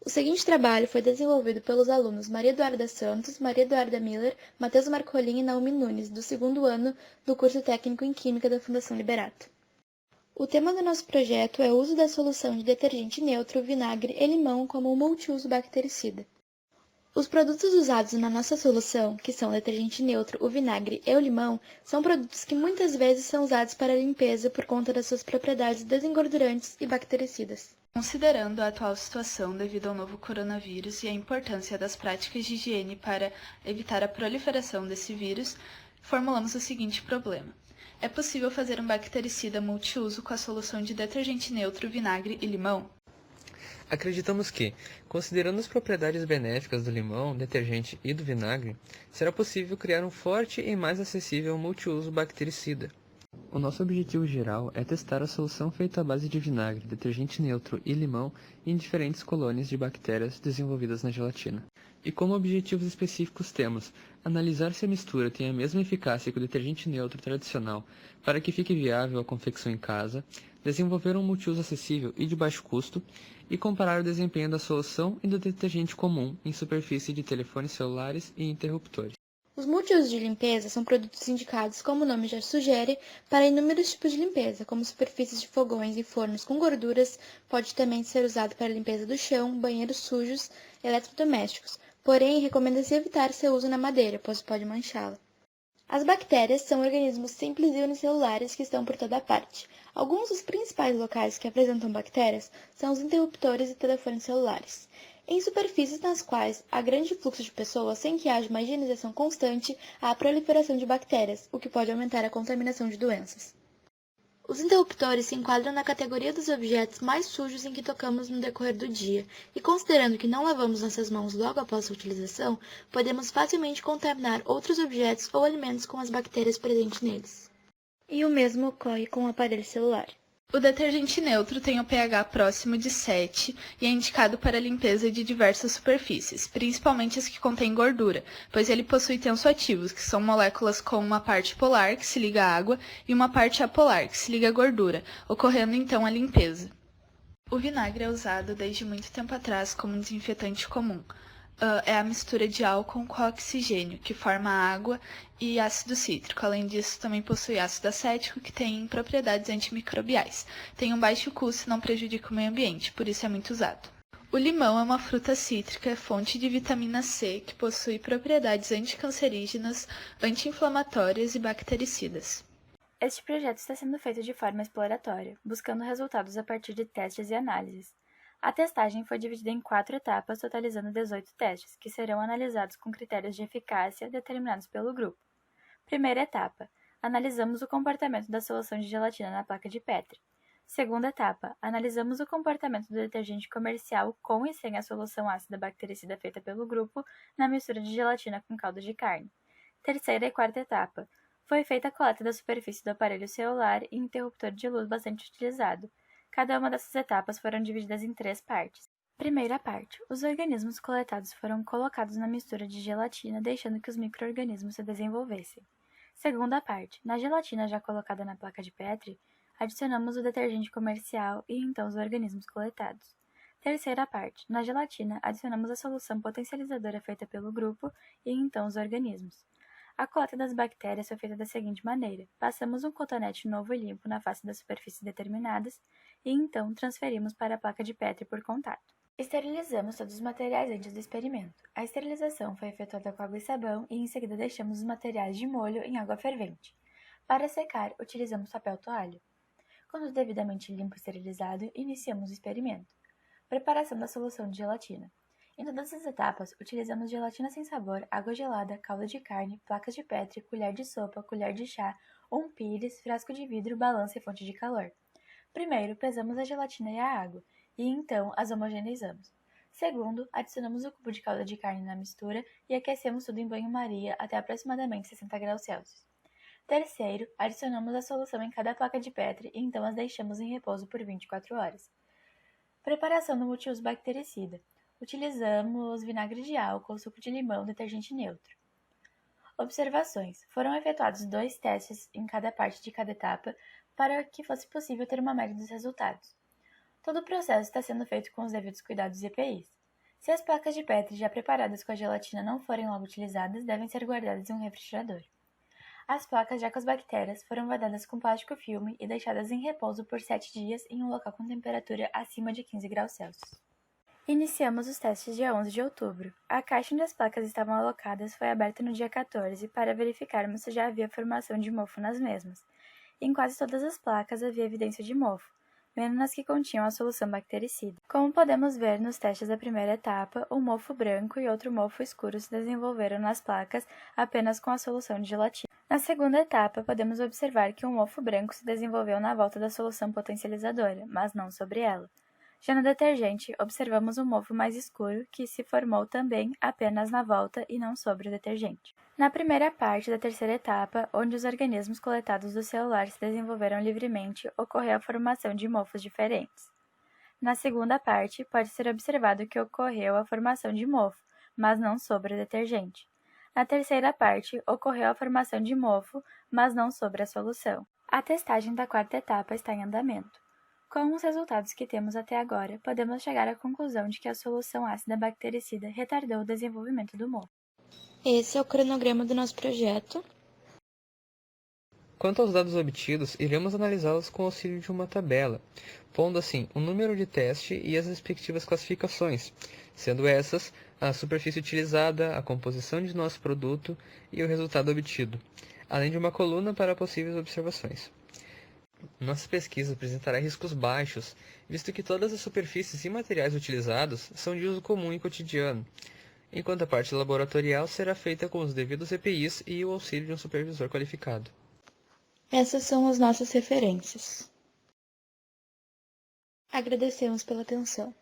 O seguinte trabalho foi desenvolvido pelos alunos Maria Eduarda Santos, Maria Eduarda Miller, Matheus Marcolin e Naomi Nunes, do segundo ano do curso técnico em Química da Fundação Liberato. O tema do nosso projeto é o uso da solução de detergente neutro, vinagre e limão como um multiuso bactericida. Os produtos usados na nossa solução, que são o detergente neutro, o vinagre e o limão, são produtos que muitas vezes são usados para a limpeza por conta das suas propriedades desengordurantes e bactericidas. Considerando a atual situação devido ao novo coronavírus e a importância das práticas de higiene para evitar a proliferação desse vírus, formulamos o seguinte problema. É possível fazer um bactericida multiuso com a solução de detergente neutro, vinagre e limão? Acreditamos que, considerando as propriedades benéficas do limão, detergente e do vinagre, será possível criar um forte e mais acessível multiuso bactericida. O nosso objetivo geral é testar a solução feita à base de vinagre, detergente neutro e limão em diferentes colônias de bactérias desenvolvidas na gelatina. E como objetivos específicos temos analisar se a mistura tem a mesma eficácia que o detergente neutro tradicional para que fique viável a confecção em casa, desenvolver um multiuso acessível e de baixo custo, e comparar o desempenho da solução e do detergente comum em superfície de telefones celulares e interruptores. Os multiusos de limpeza são produtos indicados, como o nome já sugere, para inúmeros tipos de limpeza, como superfícies de fogões e fornos com gorduras, pode também ser usado para limpeza do chão, banheiros sujos, eletrodomésticos, porém recomenda-se evitar seu uso na madeira, pois pode manchá-la. As bactérias são organismos simples e unicelulares que estão por toda parte. Alguns dos principais locais que apresentam bactérias são os interruptores e telefones celulares. Em superfícies nas quais há grande fluxo de pessoas sem que haja uma higienização constante, há a proliferação de bactérias, o que pode aumentar a contaminação de doenças. Os interruptores se enquadram na categoria dos objetos mais sujos em que tocamos no decorrer do dia, e considerando que não lavamos nossas mãos logo após a utilização, podemos facilmente contaminar outros objetos ou alimentos com as bactérias presentes neles. E o mesmo ocorre com o aparelho celular. O detergente neutro tem o pH próximo de 7 e é indicado para a limpeza de diversas superfícies, principalmente as que contêm gordura, pois ele possui tensoativos, que são moléculas com uma parte polar, que se liga à água, e uma parte apolar, que se liga à gordura, ocorrendo então a limpeza. O vinagre é usado desde muito tempo atrás como um desinfetante comum. É a mistura de álcool com oxigênio, que forma água e ácido cítrico. Além disso, também possui ácido acético, que tem propriedades antimicrobiais. Tem um baixo custo e não prejudica o meio ambiente, por isso é muito usado. O limão é uma fruta cítrica, fonte de vitamina C, que possui propriedades anticancerígenas, anti-inflamatórias e bactericidas. Este projeto está sendo feito de forma exploratória, buscando resultados a partir de testes e análises. A testagem foi dividida em 4 etapas, totalizando 18 testes, que serão analisados com critérios de eficácia determinados pelo grupo. Primeira etapa: analisamos o comportamento da solução de gelatina na placa de Petri. Segunda etapa: analisamos o comportamento do detergente comercial com e sem a solução ácida bactericida feita pelo grupo na mistura de gelatina com caldo de carne. Terceira e quarta etapa: foi feita a coleta da superfície do aparelho celular e interruptor de luz bastante utilizado. Cada uma dessas etapas foram divididas em 3 partes. Primeira parte: os organismos coletados foram colocados na mistura de gelatina, deixando que os micro-organismos se desenvolvessem. Segunda parte: na gelatina já colocada na placa de Petri, adicionamos o detergente comercial e então os organismos coletados. Terceira parte: na gelatina, adicionamos a solução potencializadora feita pelo grupo e então os organismos. A coleta das bactérias foi feita da seguinte maneira: passamos um cotonete novo e limpo na face das superfícies determinadas e então transferimos para a placa de Petri por contato. Esterilizamos todos os materiais antes do experimento. A esterilização foi efetuada com água e sabão e em seguida deixamos os materiais de molho em água fervente. Para secar, utilizamos papel toalha. Quando devidamente limpo e esterilizado, iniciamos o experimento. Preparação da solução de gelatina. Em todas as etapas, utilizamos gelatina sem sabor, água gelada, caldo de carne, placas de Petri, colher de sopa, colher de chá, um pires, frasco de vidro, balança e fonte de calor. Primeiro, pesamos a gelatina e a água, e então as homogeneizamos. Segundo, adicionamos o cubo de calda de carne na mistura e aquecemos tudo em banho-maria até aproximadamente 60 graus Celsius. Terceiro, adicionamos a solução em cada placa de Petri e então as deixamos em repouso por 24 horas. Preparação do multiuso bactericida. Utilizamos vinagre de álcool, suco de limão, detergente neutro. Observações. Foram efetuados 2 testes em cada parte de cada etapa para que fosse possível ter uma média dos resultados. Todo o processo está sendo feito com os devidos cuidados e EPIs. Se as placas de Petri já preparadas com a gelatina não forem logo utilizadas, devem ser guardadas em um refrigerador. As placas já com as bactérias foram vedadas com plástico filme e deixadas em repouso por 7 dias em um local com temperatura acima de 15 graus Celsius. Iniciamos os testes dia 11 de outubro. A caixa onde as placas estavam alocadas foi aberta no dia 14 para verificarmos se já havia formação de mofo nas mesmas. Em quase todas as placas havia evidência de mofo, menos nas que continham a solução bactericida. Como podemos ver nos testes da primeira etapa, um mofo branco e outro mofo escuro se desenvolveram nas placas apenas com a solução de gelatina. Na segunda etapa, podemos observar que um mofo branco se desenvolveu na volta da solução potencializadora, mas não sobre ela. Já no detergente, observamos um mofo mais escuro que se formou também apenas na volta e não sobre o detergente. Na primeira parte da terceira etapa, onde os organismos coletados do celular se desenvolveram livremente, ocorreu a formação de mofos diferentes. Na segunda parte, pode ser observado que ocorreu a formação de mofo, mas não sobre o detergente. Na terceira parte, ocorreu a formação de mofo, mas não sobre a solução. A testagem da quarta etapa está em andamento. Com os resultados que temos até agora, podemos chegar à conclusão de que a solução ácida bactericida retardou o desenvolvimento do mofo. Esse é o cronograma do nosso projeto. Quanto aos dados obtidos, iremos analisá-los com o auxílio de uma tabela, pondo assim o número de teste e as respectivas classificações, sendo essas a superfície utilizada, a composição de nosso produto e o resultado obtido, além de uma coluna para possíveis observações. Nossa pesquisa apresentará riscos baixos, visto que todas as superfícies e materiais utilizados são de uso comum e cotidiano, enquanto a parte laboratorial será feita com os devidos EPIs e o auxílio de um supervisor qualificado. Essas são as nossas referências. Agradecemos pela atenção.